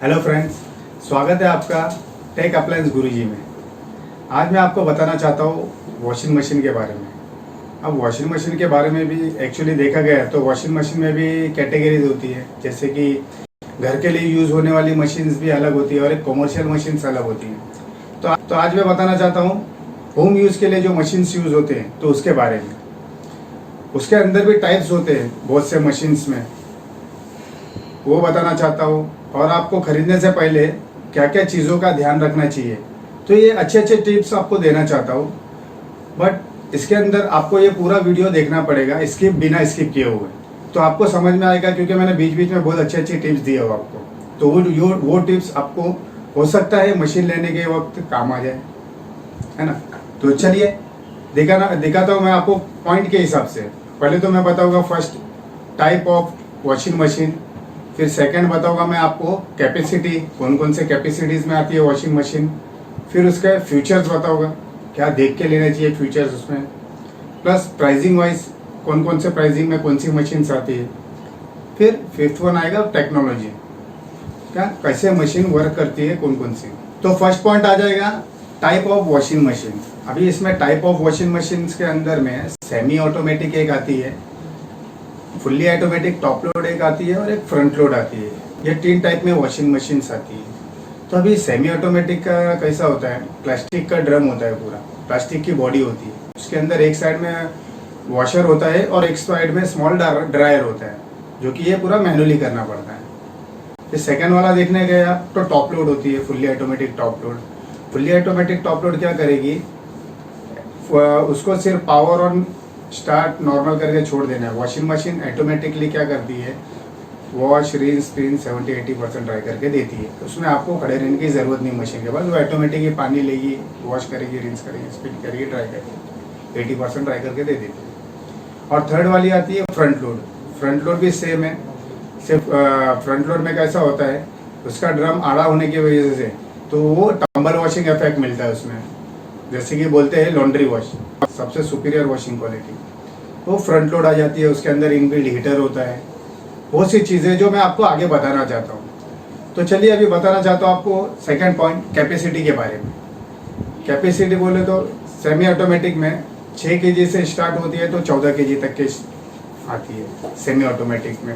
Hello friends, स्वागत है आपका टेक अप्लायंस गुरुजी में। आज मैं आपको बताना चाहता हूँ वॉशिंग मशीन के बारे में। अब वॉशिंग मशीन के बारे में भी एक्चुअली देखा गया है तो वॉशिंग मशीन में भी कैटेगरीज होती है, जैसे कि घर के लिए यूज़ होने वाली मशीन्स भी अलग होती है और एक कॉमर्शियल मशीन्स अलग होती हैं। तो आज मैं बताना चाहता हूँ होम यूज़ के लिए जो मशीन्स यूज़ होते हैं तो उसके बारे में। उसके अंदर भी टाइप्स होते हैं बहुत से मशीन्स में, वो बताना चाहता हूँ। और आपको खरीदने से पहले क्या क्या चीज़ों का ध्यान रखना चाहिए, तो ये अच्छे अच्छे टिप्स आपको देना चाहता हूँ। बट इसके अंदर आपको ये पूरा वीडियो देखना पड़ेगा, स्किप बिना स्किप किए हुए, तो आपको समझ में आएगा, क्योंकि मैंने बीच बीच में बहुत अच्छे अच्छे टिप्स दिए हो आपको। तो वो टिप्स आपको हो सकता है मशीन लेने के वक्त काम आ जाए, है ना। तो चलिए दिखाता हूँ मैं आपको पॉइंट के हिसाब से। पहले तो मैं बताऊँगा first type of washing machine, फिर सेकंड बताऊंगा मैं आपको कैपेसिटी, कौन कौन से कैपेसिटीज़ में आती है वॉशिंग मशीन, फिर उसके फीचर्स बताऊंगा, क्या देख के लेना चाहिए फीचर्स उसमें, प्लस प्राइसिंग वाइज कौन कौन से प्राइसिंग में कौन सी मशीन्स आती है, फिर फिफ्थ वन आएगा टेक्नोलॉजी, क्या कैसे मशीन वर्क करती है कौन कौन सी। तो फर्स्ट पॉइंट आ जाएगा टाइप ऑफ वॉशिंग मशीन। अभी इसमें टाइप ऑफ वॉशिंग मशीन के अंदर में सेमी ऑटोमेटिक एक आती है, फुल्ली ऑटोमेटिक टॉप लोड एक आती है और एक फ्रंट लोड आती है। ये 3 टाइप में वॉशिंग मशीन्स आती है। तो अभी सेमी ऑटोमेटिक का कैसा होता है, प्लास्टिक का ड्रम होता है, पूरा प्लास्टिक की बॉडी होती है, उसके अंदर एक साइड में वॉशर होता है और एक साइड में स्मॉल ड्रायर होता है, जो कि ये पूरा मैनुअली करना पड़ता है। फिर सेकेंड वाला देखने गया तो टॉप लोड होती है, fully automatic top load. Fully automatic top load क्या करेगी, उसको सिर्फ पावर ऑन स्टार्ट नॉर्मल करके छोड़ देना है। वॉशिंग मशीन ऑटोमेटिकली क्या करती है, वॉश रिंस स्पिन 70-80% ड्राई करके देती है। उसमें आपको खड़े रहने की ज़रूरत नहीं मशीन के पास, वो ऑटोमेटिकली पानी लेगी, वॉश करेगी, रिंस करेगी, स्पिन करेगी, ड्राई करेगी, 80% ड्राई करके दे देती है। और थर्ड वाली आती है फ्रंट लोड। फ्रंट लोड भी सेम है, सिर्फ फ्रंट लोड में कैसा होता है, उसका ड्रम आड़ा होने की वजह से तो वो टम्बल वॉशिंग इफेक्ट मिलता है उसमें, जैसे कि बोलते हैं लॉन्ड्री वॉश, सबसे सुपीरियर वॉशिंग क्वालिटी, वो फ्रंट लोड आ जाती है। उसके अंदर इनबिल्ट हीटर होता है, बहुत सी चीज़ें जो मैं आपको आगे बताना चाहता हूँ। तो चलिए अभी बताना चाहता हूँ आपको सेकंड पॉइंट कैपेसिटी के बारे में। कैपेसिटी बोले तो सेमी ऑटोमेटिक में 6 kg से स्टार्ट होती है तो 14 kg तक की आती है सेमी ऑटोमेटिक में।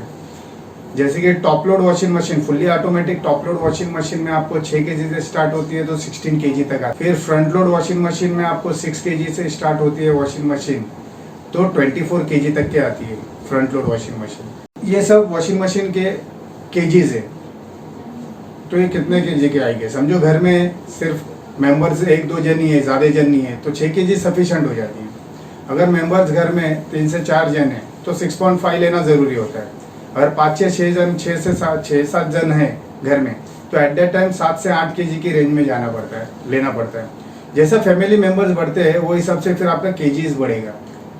जैसे कि top load washing machine, fully automatic top load washing machine में आपको 6 kg से स्टार्ट होती है तो 16 kg तक आती है। फिर फ्रंट लोड वॉशिंग मशीन में आपको 6 kg से स्टार्ट होती है वॉशिंग मशीन, तो 24 kg तक के आती है फ्रंट लोड वॉशिंग मशीन। ये सब वॉशिंग मशीन के केजीज है। तो ये कितने केजी के आएंगे, समझो घर में सिर्फ मेंबर्स 1-2 जन ही है, ज़्यादा जन नहीं है, तो 6 kg सफिशेंट हो जाती है। अगर मेंबर्स घर में 3 से 4 जन है तो 6.5 लेना ज़रूरी होता है। अगर 5 से 6 जन, 6-7 जन है घर में, तो एट दैट टाइम 7 से 8 kg की रेंज में जाना पड़ता है, लेना पड़ता है। जैसा फैमिली मेंबर्स बढ़ते हैं वो हिसाब से फिर आपका केजीज बढ़ेगा,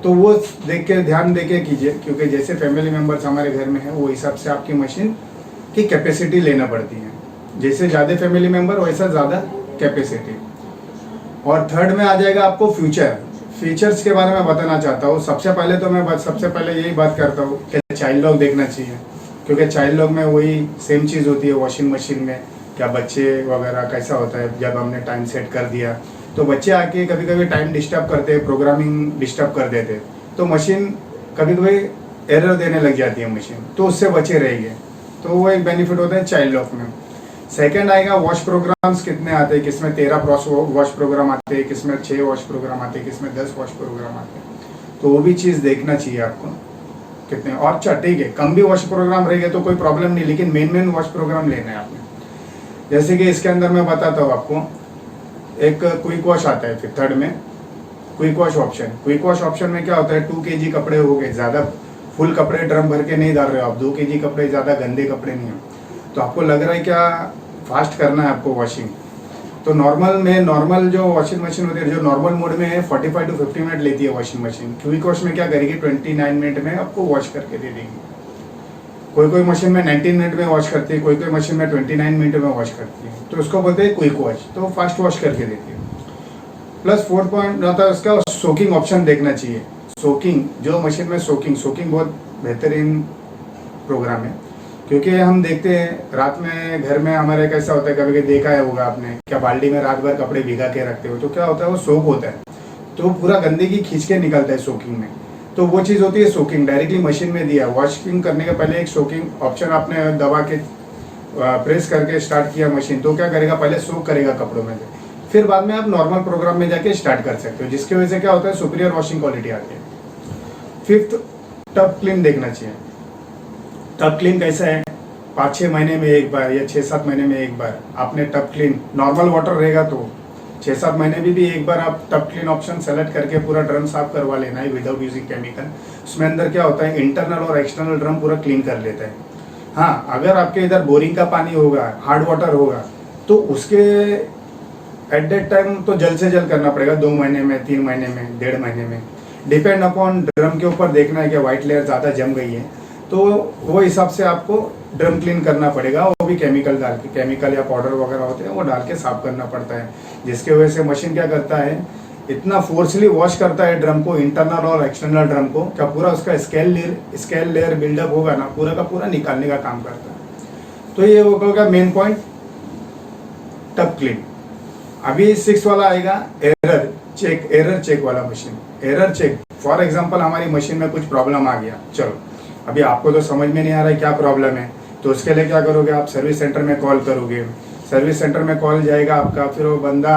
तो वो देख के ध्यान दे के कीजिए, क्योंकि जैसे फैमिली मेंबर्स हमारे घर में है वो हिसाब से आपकी मशीन की कैपेसिटी लेना पड़ती है। जैसे ज़्यादा फैमिली मेंबर वैसा ज़्यादा कैपेसिटी। और थर्ड में आ जाएगा आपको फीचर्स के बारे में बताना चाहता हूँ। सबसे पहले यही बात करता हूँ कि चाइल्ड लॉक देखना चाहिए, क्योंकि चाइल्ड लॉक में वही सेम चीज़ होती है वॉशिंग मशीन में। क्या बच्चे वगैरह कैसा होता है, जब हमने टाइम सेट कर दिया तो बच्चे आके कभी कभी टाइम डिस्टर्ब करते हैं, प्रोग्रामिंग डिस्टर्ब कर देते हैं, तो मशीन कभी कभी एरर देने लग जाती है मशीन, तो उससे बचे रहेंगे। तो वो एक बेनिफिट होता है चाइल्ड लॉक में। सेकंड आएगा वॉश प्रोग्राम्स कितने आते हैं, किसमें 13 वॉश प्रोग्राम आते हैं, किसमें 6 वॉश प्रोग्राम आते हैं, किसमें 10 वॉश प्रोग्राम आते हैं, तो वो भी चीज़ देखना चाहिए आपको कितने। और अच्छा ठीक है, कम भी वॉश प्रोग्राम रहेंगे तो कोई प्रॉब्लम नहीं, लेकिन मेन वॉश प्रोग्राम लेना है आपने। जैसे कि इसके अंदर मैं बताता हूँ आपको, एक क्विक वॉश आता है, फिर थर्ड में quick wash option. Quick wash option में क्या होता है, 2 kg कपड़े हो गए, ज़्यादा फुल कपड़े ड्रम भर के नहीं डाल रहे हो आप, 2 kg कपड़े, ज़्यादा गंदे कपड़े नहीं हो, तो आपको लग रहा है क्या फास्ट करना है आपको वॉशिंग, तो नॉर्मल जो वॉशिंग मशीन होती है, जो नॉर्मल मोड में है 45 to 50 मिनट लेती है वॉशिंग मशीन। क्विक वॉश में क्या करेगी, 29 मिनट में आपको वॉश करके दे देगी। कोई मशीन में 19 मिनट में वॉश करती है, कोई मशीन में 29 मिनट में वॉश करती है, तो उसको बोलते हैं क्विक वॉश, तो फास्ट वॉश करके देती है। प्लस 4 पॉइंट रहता है उसका सोकिंग ऑप्शन देखना चाहिए। सोकिंग, जो मशीन में सोकिंग बहुत बेहतरीन प्रोग्राम है, क्योंकि हम देखते हैं रात में घर में हमारे कैसा होता है, कभी कभी देखा है होगा आपने, क्या बाल्टी में रात भर कपड़े भिगा के रखते हो तो क्या होता है वो सोक होता है, तो पूरा गंदगी खींच के निकलता है सोकिंग में। तो वो चीज़ होती है सोकिंग, डायरेक्टली मशीन में दिया। वॉशिंग करने के पहले एक सोकिंग ऑप्शन आपने दबा के प्रेस करके स्टार्ट किया मशीन, तो क्या करेगा, पहले सोक करेगा कपड़ों में से, फिर बाद में आप नॉर्मल प्रोग्राम में जाके स्टार्ट कर सकते हो, जिसकी वजह से क्या होता है सुपीरियर वॉशिंग क्वालिटी आती है। फिफ्थ, टब क्लीन देखना चाहिए। टब क्लीन कैसा है, 5-6 महीने में एक बार या 6-7 महीने में एक बार आपने टब क्लीन, नॉर्मल वाटर रहेगा तो 6-7 महीने में भी एक बार आप टब क्लीन ऑप्शन सेलेक्ट करके पूरा ड्रम साफ करवा लेना है विदाउट यूजिंग केमिकल। उसमें अंदर क्या होता है, इंटरनल और एक्सटर्नल ड्रम पूरा क्लीन कर लेता है। हाँ, अगर आपके इधर बोरिंग का पानी होगा, हार्ड वाटर होगा, तो उसके एट दैट टाइम तो जल्द से जल्द करना पड़ेगा, 2 महीने में, 3 महीने में, 1.5 महीने में, डिपेंड अपॉन ड्रम के ऊपर देखना है कि व्हाइट लेयर ज़्यादा जम गई है, तो वो हिसाब से आपको ड्रम क्लीन करना पड़ेगा। वो भी केमिकल डाल के, केमिकल या पाउडर वगैरह होते हैं वो डाल के साफ करना पड़ता है, जिसके वजह से मशीन क्या करता है, इतना फोर्सली वॉश करता है ड्रम को, इंटरनल और एक्सटर्नल ड्रम को, क्या पूरा उसका स्केल लेयर बिल्डअप होगा ना, पूरा का पूरा निकालने का काम करता है। तो ये होगा मेन पॉइंट टब क्लीन। अभी 6 वाला आएगा एरर चेक वाला machine. Error check, for example हमारी मशीन में कुछ प्रॉब्लम आ गया, चलो अभी आपको तो समझ में नहीं आ रहा है क्या प्रॉब्लम है, तो उसके लिए क्या करोगे, आप सर्विस सेंटर में कॉल करोगे। सर्विस सेंटर में कॉल जाएगा आपका, फिर वो बंदा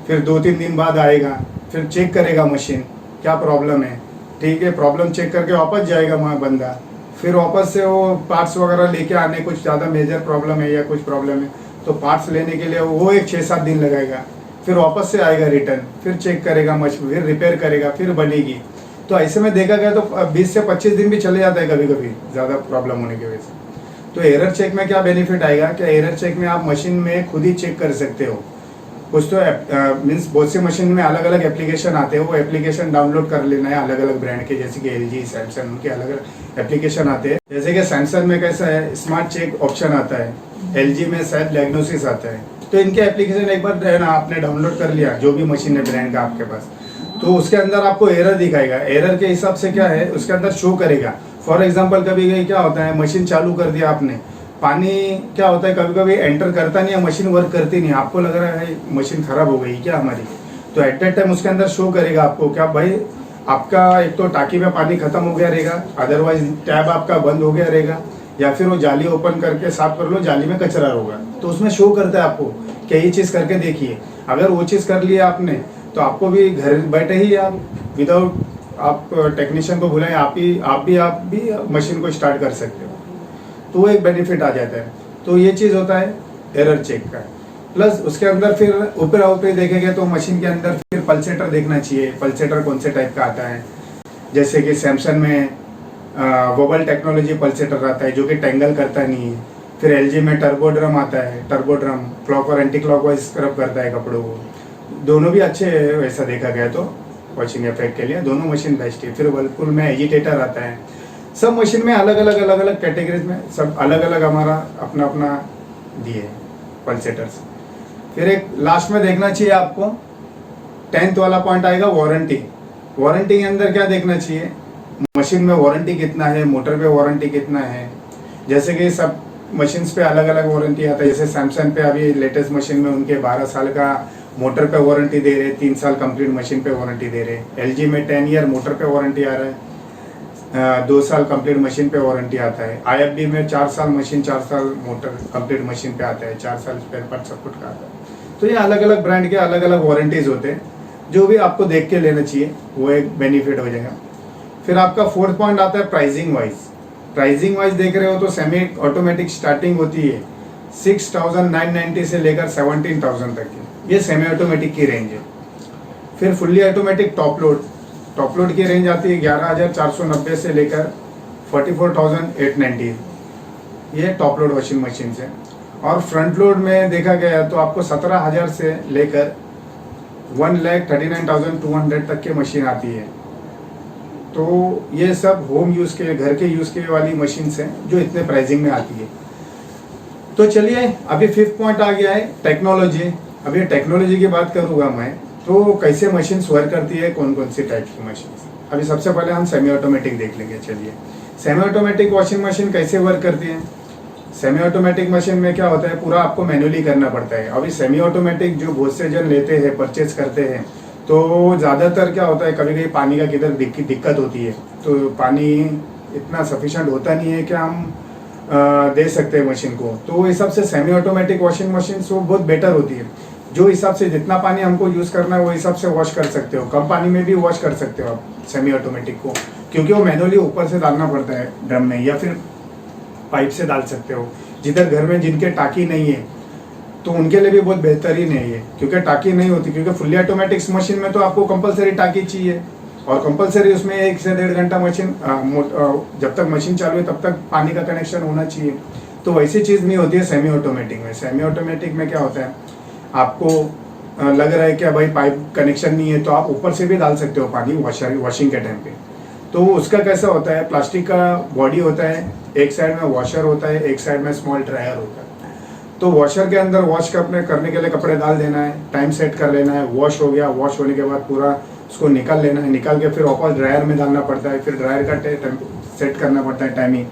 फिर 2-3 दिन बाद आएगा, फिर चेक करेगा मशीन क्या प्रॉब्लम है, ठीक है, प्रॉब्लम चेक करके वापस जाएगा वहाँ बंदा, फिर वापस से वो पार्ट्स वगैरह लेके आने, कुछ ज़्यादा मेजर प्रॉब्लम है या कुछ प्रॉब्लम है तो पार्ट्स लेने के लिए वो एक 6-7 दिन लगाएगा, फिर वापस से आएगा रिटर्न, फिर चेक करेगा मशीन, फिर रिपेयर करेगा, फिर बनेगी। तो ऐसे में देखा गया तो 20 से 25 दिन भी चले जाता है कभी कभी ज़्यादा प्रॉब्लम होने की वजह से। तो एरर चेक में क्या बेनिफिट आएगा कि एरर चेक में आप मशीन में खुद ही चेक कर सकते हो। कुछ तो मीन्स बहुत सी मशीन में अलग अलग एप्लीकेशन आते हैं, वो एप्लीकेशन डाउनलोड कर लेना है अलग अलग ब्रांड के, जैसे कि LG, सैमसंग, उनके अलग अलग एप्लीकेशन आते हैं। जैसे कि सैमसंग में कैसा है, स्मार्ट चेक ऑप्शन आता है, LG में सेल्फ डायग्नोसिस आता है। तो इनके एप्लीकेशन एक बार है ना आपने डाउनलोड कर लिया, जो भी मशीन है ब्रांड का आपके पास, तो उसके अंदर आपको एरर दिखाएगा। एरर के हिसाब से क्या है उसके अंदर शो करेगा। फॉर एग्जांपल कभी क्या होता है, मशीन चालू कर दिया आपने, पानी क्या होता है कभी कभी एंटर करता नहीं है, मशीन वर्क करती नहीं, आपको लग रहा है मशीन खराब हो गई क्या हमारी, तो एट दैट टाइम उसके अंदर शो करेगा आपको क्या भाई आपका एक तो टाकी में पानी खत्म हो गया रहेगा, अदरवाइज टैब आपका बंद हो गया रहेगा, या फिर वो जाली ओपन करके साफ कर लो, जाली में कचरा होगा, तो उसमें शो करता है आपको कि ये चीज़ करके देखिए। अगर वो चीज़ कर लिया आपने तो आपको भी घर बैठे ही आप विदाउट आप टेक्नीशियन को बुलाएं, आप भी मशीन को स्टार्ट कर सकते हो, तो वो एक बेनिफिट आ जाता है। तो ये चीज़ होता है एरर चेक का। प्लस उसके अंदर फिर ऊपर देखेंगे तो मशीन के अंदर फिर पल्सेटर देखना चाहिए। पल्सेटर कौन से टाइप का आता है, जैसे कि सैमसंग में वोबल टेक्नोलॉजी पल्सेटर आता है जो कि टेंगल करता नहीं है। फिर LG में टर्बो ड्रम आता है, टर्बो ड्रम क्लॉक और एंटी क्लॉक वाइज स्क्रब करता है कपड़ों को। दोनों भी अच्छे है वैसा देखा गया तो वॉशिंग इफेक्ट के लिए दोनों मशीन बेस्ट है। फिर वर्लपूल में एजिटेटर आता है। सब मशीन में अलग अलग कैटेगरीज में सब अलग अलग हमारा अपना अपना दिए पल्सेटर्स। फिर एक लास्ट में देखना चाहिए आपको 10th वाला पॉइंट आएगा वारंटी। वारंटी के अंदर क्या देखना चाहिए, मशीन में वारंटी कितना है, मोटर पे वारंटी कितना है। जैसे कि सब मशीन्स पे अलग अलग वारंटी आता है। जैसे सैमसंग पे अभी लेटेस्ट मशीन में उनके 12 साल का मोटर पे वारंटी दे रहे, 3 साल कंप्लीट मशीन पे वारंटी दे रहे। LG में 10 ईयर मोटर पे वारंटी आ रहा है, 2 साल कंप्लीट मशीन पे वारंटी आता है। IFB में 4 साल मशीन, 4 साल मोटर कंप्लीट मशीन पे आता है, 4 साल स्पेयर पार्ट सब कुछ का आता है। तो ये अलग अलग ब्रांड के अलग अलग वारंटीज होते हैं, जो भी आपको देख के लेना चाहिए, वो एक बेनिफिट हो जाएगा। फिर आपका 4th पॉइंट आता है प्राइसिंग वाइज। प्राइसिंग वाइज देख रहे हो तो सेमी ऑटोमेटिक स्टार्टिंग होती है 6,990 से लेकर 17,000 तक की, ये सेमी ऑटोमेटिक की रेंज है। फिर फुल्ली ऑटोमेटिक टॉप लोड की रेंज आती है 11,490 से लेकर 44,890, ये टॉप लोड वॉशिंग मशीन से। और फ्रंट लोड में देखा गया तो आपको 17,000 से लेकर 1,39,200 तक की मशीन आती है। तो ये सब होम यूज़ के, घर के यूज़ के वाली मशीन है जो इतने प्राइसिंग में आती है। तो चलिए अभी 5th पॉइंट आ गया है टेक्नोलॉजी। अभी टेक्नोलॉजी की बात करूँगा मैं, तो कैसे मशीन वर्क करती है, कौन कौन सी टाइप की मशीन। अभी सबसे पहले हम सेमी ऑटोमेटिक देख लेंगे। चलिए सेमी ऑटोमेटिक वॉशिंग मशीन कैसे वर्क करती है। सेमी ऑटोमेटिक मशीन में क्या होता है, पूरा आपको मैनुअली करना पड़ता है। अभी सेमी ऑटोमेटिक जो बहुत से जन लेते हैं, परचेज करते हैं, तो ज़्यादातर क्या होता है, कभी कभी पानी का किधर दिक्कत होती है, तो पानी इतना सफिशेंट होता नहीं है कि हम दे सकते हैं मशीन को। तो वो हिसाब से सेमी ऑटोमेटिक वॉशिंग मशीन वो बहुत बेटर होती है। जो हिसाब से जितना पानी हमको यूज़ करना है वो हिसाब से वॉश कर सकते हो, कम पानी में भी वॉश कर सकते हो आप सेमी ऑटोमेटिक को, क्योंकि वो मैनुअली ऊपर से डालना पड़ता है ड्रम में, या फिर पाइप से डाल सकते हो। जिधर घर में जिनके टाकी नहीं है तो उनके लिए भी बहुत बेहतरीन है ये, क्योंकि टाकी नहीं होती, क्योंकि फुल्ली ऑटोमेटिक मशीन में तो आपको कंपलसरी टाकी चाहिए, और कंपलसरी उसमें 1 से 1.5 घंटा मशीन जब तक मशीन चालू है तब तक पानी का कनेक्शन होना चाहिए। तो वैसी चीज़ नहीं होती है सेमी ऑटोमेटिक में। सेमी ऑटोमेटिक में क्या होता है, आपको लग रहा है कि भाई पाइप कनेक्शन नहीं है, तो आप ऊपर से भी डाल सकते हो पानी वॉशिंग के टाइम पे। तो उसका कैसा होता है, प्लास्टिक का बॉडी होता है, एक साइड में वॉशर होता है, एक साइड में स्मॉल ड्रायर होता है। तो वॉशर के अंदर वॉश करने के लिए कपड़े डाल देना है, टाइम सेट कर लेना है, वॉश हो गया, वॉश होने के बाद पूरा उसको निकाल लेना है, निकाल के फिर वापस ड्रायर में डालना पड़ता है, फिर ड्रायर का सेट करना पड़ता है, टाइमिंग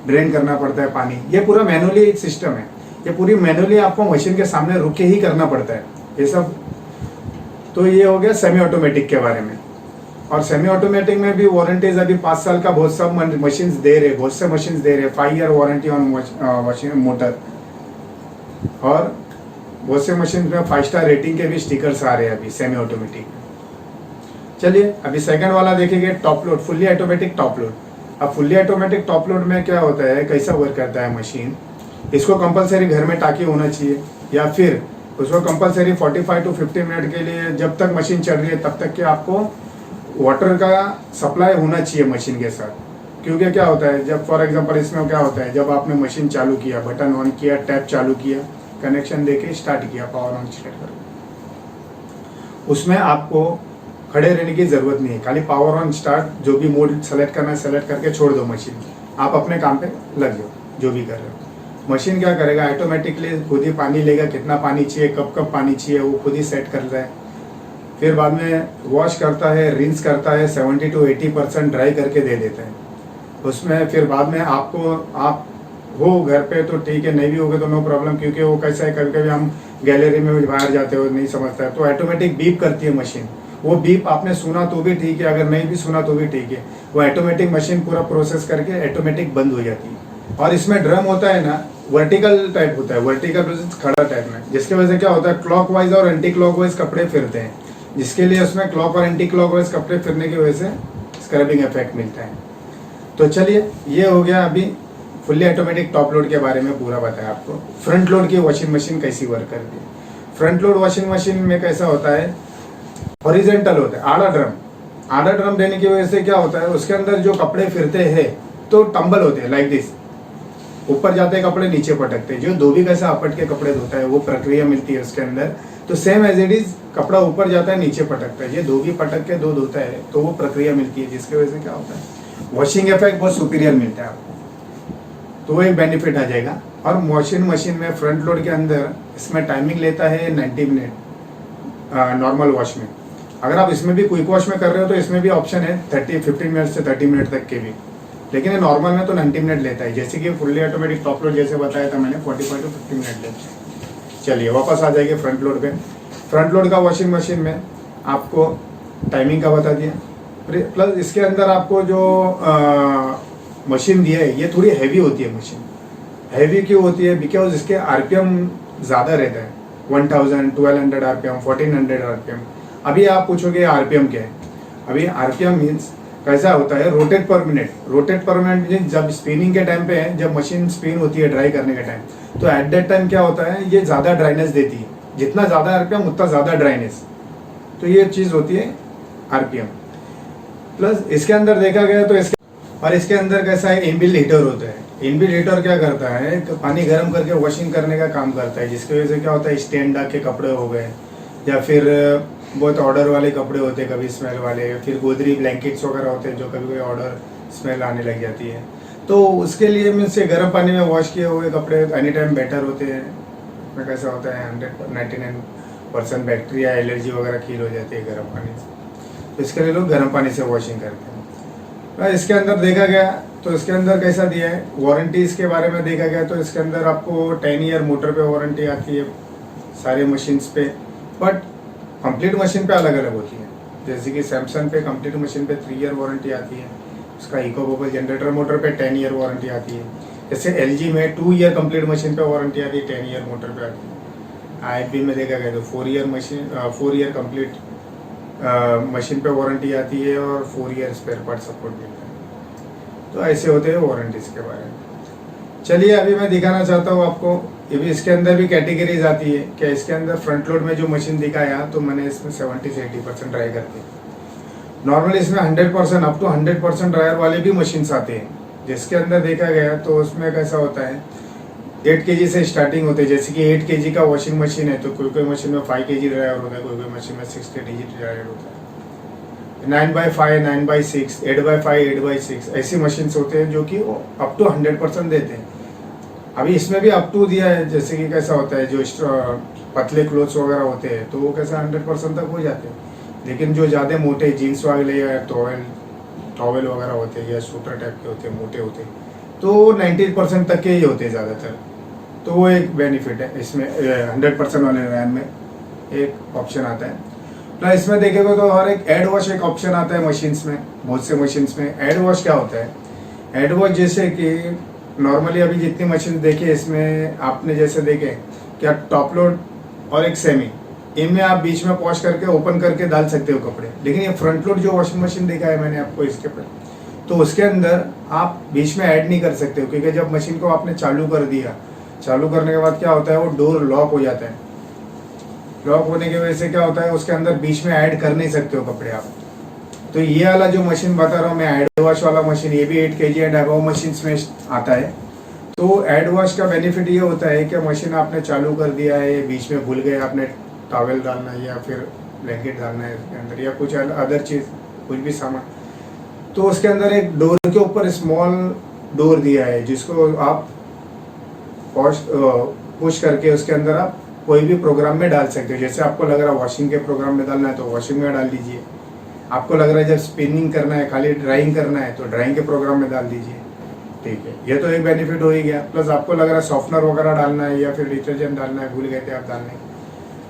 ड्रेन करना पड़ता है पानी। ये पूरा मैनुअली सिस्टम है, ये पूरी मैनुअली आपको मशीन के सामने रुक के ही करना पड़ता है ये सब। तो ये हो गया सेमी ऑटोमेटिक के बारे में। और सेमी ऑटोमेटिक में भी वारंटीज अभी 5 साल का बहुत सब मशीन दे रहे, बहुत से मशीन दे रहे, 5 ईयर वारंटी ऑन मोटर, और बहुत से मशीन में 5 स्टार रेटिंग के भी स्टिकर्स आ रहे हैं अभी सेमी ऑटोमेटिक। चलिए अभी सेकंड वाला देखेंगे, top load, fully automatic top load. अब फुल्ली ऑटोमेटिक टॉप लोड में क्या होता है, कैसा वर्क करता है मशीन, इसको कंपलसरी घर में टाकी होना चाहिए, या फिर उसको कंपलसरी 45 to 50 मिनट के लिए जब तक मशीन चल रही है तब तक के आपको वाटर का सप्लाई होना चाहिए मशीन के साथ। क्योंकि क्या होता है, जब फॉर एग्जांपल इसमें क्या होता है, जब आपने मशीन चालू किया, बटन ऑन किया, टैप चालू किया, कनेक्शन देके स्टार्ट किया, पावर ऑन स्टार्ट कर, उसमें आपको खड़े रहने की जरूरत नहीं है, खाली पावर ऑन स्टार्ट जो भी मोड सेलेक्ट करना है सेलेक्ट करके छोड़ दो मशीन, आप अपने काम पे लग जाओ जो भी कर रहे हो। मशीन क्या करेगा, ऑटोमेटिकली खुद ही पानी लेगा, कितना पानी चाहिए, कब कब पानी चाहिए वो खुद ही सेट कर रहा है। फिर बाद में वॉश करता है, रिंस करता है, 70 to 80% ड्राई करके दे देता है उसमें। फिर बाद में आपको, आप हो घर पे तो ठीक है, नहीं भी होगे तो नो प्रॉब्लम, क्योंकि वो कैसा है, कभी कभी हम गैलरी में बाहर जाते हो नहीं समझता है, तो ऑटोमेटिक बीप करती है मशीन। वो बीप आपने सुना तो भी ठीक है, अगर नहीं भी सुना तो भी ठीक है, वो ऑटोमेटिक मशीन पूरा प्रोसेस करके ऑटोमेटिक बंद हो जाती है। और इसमें ड्रम होता है ना, वर्टिकल टाइप होता है, वर्टिकल खड़ा टाइप में, जिसकी वजह से क्या होता है, क्लॉकवाइज और एंटी क्लॉकवाइज कपड़े फिरते हैं, जिसके लिए उसमें क्लॉक और एंटी क्लॉकवाइज कपड़े फिरने की वजह से स्क्रबिंग इफेक्ट मिलता है। तो चलिए ये हो गया अभी फुल्ली ऑटोमेटिक टॉप लोड के बारे में पूरा बताया आपको। फ्रंट लोड की वॉशिंग मशीन कैसी वर्क करती है। फ्रंट लोड वॉशिंग मशीन में कैसा होता है, हॉरिजेंटल होता है, आधा ड्रम देने की वजह से क्या होता है, उसके अंदर जो कपड़े फिरते हैं तो टंबल होते हैं, लाइक दिस, ऊपर जाते हैं कपड़े, नीचे पटकते हैं, जो धोबी कैसा अपट के कपड़े धोता है वो प्रक्रिया मिलती है उसके अंदर। तो सेम एज इट इज कपड़ा ऊपर जाता है, नीचे पटकता है, ये धोबी पटक के दो धोता है, तो वो प्रक्रिया मिलती है, जिसकी वजह से क्या होता है, वॉशिंग इफेक्ट बहुत सुपीरियर मिलता है आपको, तो वो एक बेनिफिट आ जाएगा। और वॉशिंग मशीन में फ्रंट लोड के अंदर इसमें टाइमिंग लेता है 90 मिनट नॉर्मल वॉश में। अगर आप इसमें भी क्विक वॉश में कर रहे हो तो इसमें भी ऑप्शन है 15 मिनट से 30 मिनट तक के भी, लेकिन ये नॉर्मल में तो 90 मिनट लेता है, जैसे कि फुल्ली ऑटोमेटिक टॉप लोड जैसे बताया था मैंने 45 to 50 मिनट लेता है। चलिए वापस आ जाएंगे फ्रंट लोड पे। फ्रंट लोड का वॉशिंग मशीन में आपको टाइमिंग का बता दिया, प्लस इसके अंदर आपको जो मशीन दिया है ये थोड़ी हैवी होती है मशीन। हैवी क्यों होती है, बिकॉज इसके आरपीएम ज़्यादा रहता है, 1000, 1200 आरपीएम, 1400 आरपीएम। अभी आप पूछोगे आरपीएम क्या है, अभी आरपीएम मीन्स कैसा होता है, रोटेट पर मिनट। रोटेट पर मिनट मीन्स जब स्पिनिंग के टाइम पे है, जब मशीन स्पिन होती है ड्राई करने के टाइम, तो एट दैट टाइम क्या होता है, ये ज़्यादा ड्राइनेस देती है, जितना ज़्यादा आरपीएम उतना ज़्यादा ड्राइनेस, तो ये चीज़ होती है आरपीएम। प्लस इसके अंदर देखा गया तो इसके अंदर कैसा है, इनबिल्ट हीटर होता है। इनबिल्ट हीटर क्या करता है, पानी गर्म करके वॉशिंग करने का काम करता है, जिसकी वजह से क्या होता है, स्टैंड के कपड़े हो गए, या फिर बहुत ऑर्डर वाले कपड़े होते हैं, कभी स्मेल वाले, फिर गोदरी ब्लैंकेट्स वगैरह होते हैं जो कभी कभी ऑर्डर स्मेल आने लग जाती है, तो उसके लिए मीन्स से गर्म पानी में वॉश किए हुए कपड़े एनी टाइम बेटर होते हैं। उसमें कैसा होता है 99% बैक्टीरिया एलर्जी वगैरह कील हो जाती है गर्म पानी से, तो इसके लिए लोग गर्म पानी से वॉशिंग करते हैं। इसके अंदर देखा गया तो इसके अंदर कैसा दिया है, वारंटी इसके बारे में देखा गया तो इसके अंदर आपको 10 ईयर मोटर पे वारंटी आती है सारे मशीन्स पे, बट कंप्लीट मशीन पे अलग अलग होती है। जैसे कि सैमसंग पे कंप्लीट मशीन पे 3 ईयर वारंटी आती है, उसका इको बबल जनरेटर मोटर पे 10 ईयर वारंटी आती है। जैसे एलजी में 2 ईयर कंप्लीट मशीन पे वारंटी आती है, 10 ईयर मोटर पे आती है। आईएफबी में देखा गया तो 4 ईयर कंप्लीट मशीन पे वारंटी आती है और 4 ईयर स्पेयर पार्ट सपोर्ट मिलता है। तो ऐसे होते हैं वारंटीज के बारे में। चलिए अभी मैं दिखाना चाहता हूँ आपको, ये भी इसके अंदर भी कैटेगरीज आती है। क्या इसके अंदर फ्रंट लोड में जो मशीन दिखाया तो मैंने इसमें 70 से 80% ड्राई करते हैं। नॉर्मली इसमें 100% अप टू 100% ड्रायर वाले भी मशीन्स आते हैं। जिसके अंदर देखा गया तो उसमें कैसा होता है 8 kg से स्टार्टिंग होते हैं। जैसे कि 8 kg का वॉशिंग मशीन है तो कोई कोई मशीन में 5 kg ड्रायर होता है, कोई कोई मशीन में 6 kg ड्रायर होता है। 9/5, 9/6, 8/5, 8/6 ऐसी मशीन्स होते हैं जो कि अप टू 100% देते हैं। अभी इसमें भी अप टू दिया है। जैसे कि कैसा होता है जो पतले क्लोथ्स वगैरह होते हैं तो वो कैसा 100% तक हो जाते हैं, लेकिन जो ज़्यादा मोटे जीन्स वाले या टॉवेल वगैरह होते हैं या सूटर टाइप के होते हैं, मोटे होते हैं, तो 90% तक के ही होते हैं ज़्यादातर। तो वो एक बेनिफिट है इसमें 100% वाले रैन में एक ऑप्शन आता है। प्लस इसमें देखेगा तो हर एक एड वॉश एक ऑप्शन आता है मशीन्स में। बहुत से मशीन्स में एड वॉश क्या होता है, एड वॉश जैसे कि नॉर्मली अभी जितनी मशीन देखे इसमें आपने जैसे देखे क्या टॉप लोड और एक सेमी, इनमें आप बीच में पॉश करके ओपन करके डाल सकते हो कपड़े। लेकिन ये फ्रंट लोड जो वॉशिंग मशीन देखा है मैंने आपको इसके पर, तो उसके अंदर आप बीच में ऐड नहीं कर सकते हो, क्योंकि जब मशीन को आपने चालू कर दिया, चालू करने के बाद क्या होता है वो डोर लॉक हो जाता है। लॉक होने की वजह से क्या होता है उसके अंदर बीच में ऐड कर नहीं सकते हो कपड़े आप। तो ये वाला जो मशीन बता रहा हूँ मैं एड वॉश वाला मशीन, ये भी 8 kg एंड अबव मशीन में आता है। तो एड वॉश का बेनिफिट ये होता है कि मशीन आपने चालू कर दिया है, बीच में भूल गए आपने टॉवेल डालना है या फिर ब्लैंकेट डालना है इसके अंदर या कुछ अदर चीज़ कुछ भी सामान, तो उसके अंदर एक डोर के ऊपर स्मॉल डोर दिया है जिसको आप पुश करके उसके अंदर आप कोई भी प्रोग्राम में डाल सकते हो। जैसे आपको लग रहा है वॉशिंग के प्रोग्राम में डालना है तो वॉशिंग में डाल दीजिए, आपको लग रहा है जब स्पिनिंग करना है खाली ड्राइंग करना है तो ड्राइंग के प्रोग्राम में डाल दीजिए। ठीक है, ये तो एक बेनिफिट हो ही गया। प्लस आपको लग रहा है सॉफ्टनर वगैरह डालना है या फिर डिटर्जेंट डालना है, भूल गए थे आप डालने,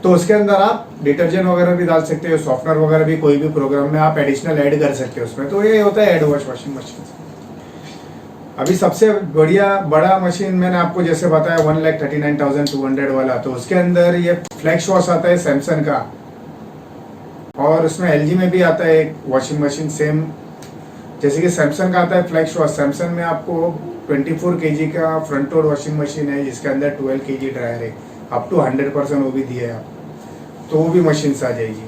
तो उसके अंदर आप डिटर्जेंट वगैरह भी डाल सकते हो, सॉफ्टनर वगैरह भी कोई भी प्रोग्राम में आप एडिशनल ऐड कर सकते हो उसमें। तो ये होता है एड वॉश वॉशिंग मशीन। अभी सबसे बड़ा मशीन मैंने आपको जैसे बताया 1,39,200 वाला, तो उसके अंदर ये फ्लैक्स वॉश आता है सैमसंग का, और उसमें एलजी में भी आता है एक वॉशिंग मशीन सेम जैसे कि सैमसंग का आता है फ्लैक्स वॉश। सैमसंग में आपको 24 kg का फ्रंट लोड वॉशिंग मशीन है जिसके अंदर 12 kg ड्रायर है, अप टू 100% वो भी दिया है आप, तो वो भी मशीन से आ जाएगी।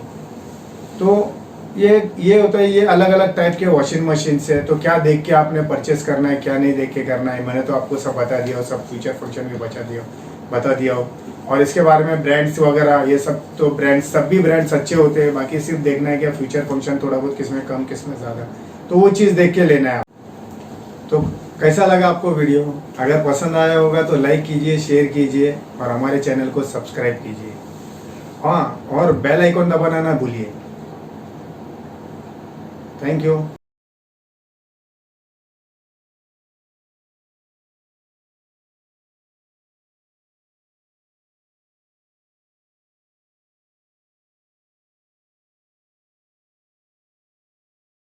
तो ये होता है, ये अलग अलग टाइप के वॉशिंग मशीन से। तो क्या देख के आपने परचेस करना है, क्या नहीं देख के करना है, मैंने तो आपको सब बता दिया, सब फीचर फंक्शन भी बता दिया हो। और इसके बारे में ब्रांड्स वगैरह ये सब, तो ब्रांड्स सब भी ब्रांड्स अच्छे होते हैं, बाकी सिर्फ देखना है क्या फीचर फंक्शन थोड़ा बहुत किसमें कम किसमें ज़्यादा, तो वो चीज़ देख के लेना है। तो कैसा लगा आपको वीडियो? अगर पसंद आया होगा तो लाइक कीजिए, शेयर कीजिए और हमारे चैनल को सब्सक्राइब कीजिए। हाँ, और बेल आइकॉन दबाना ना भूलिए। Thank you.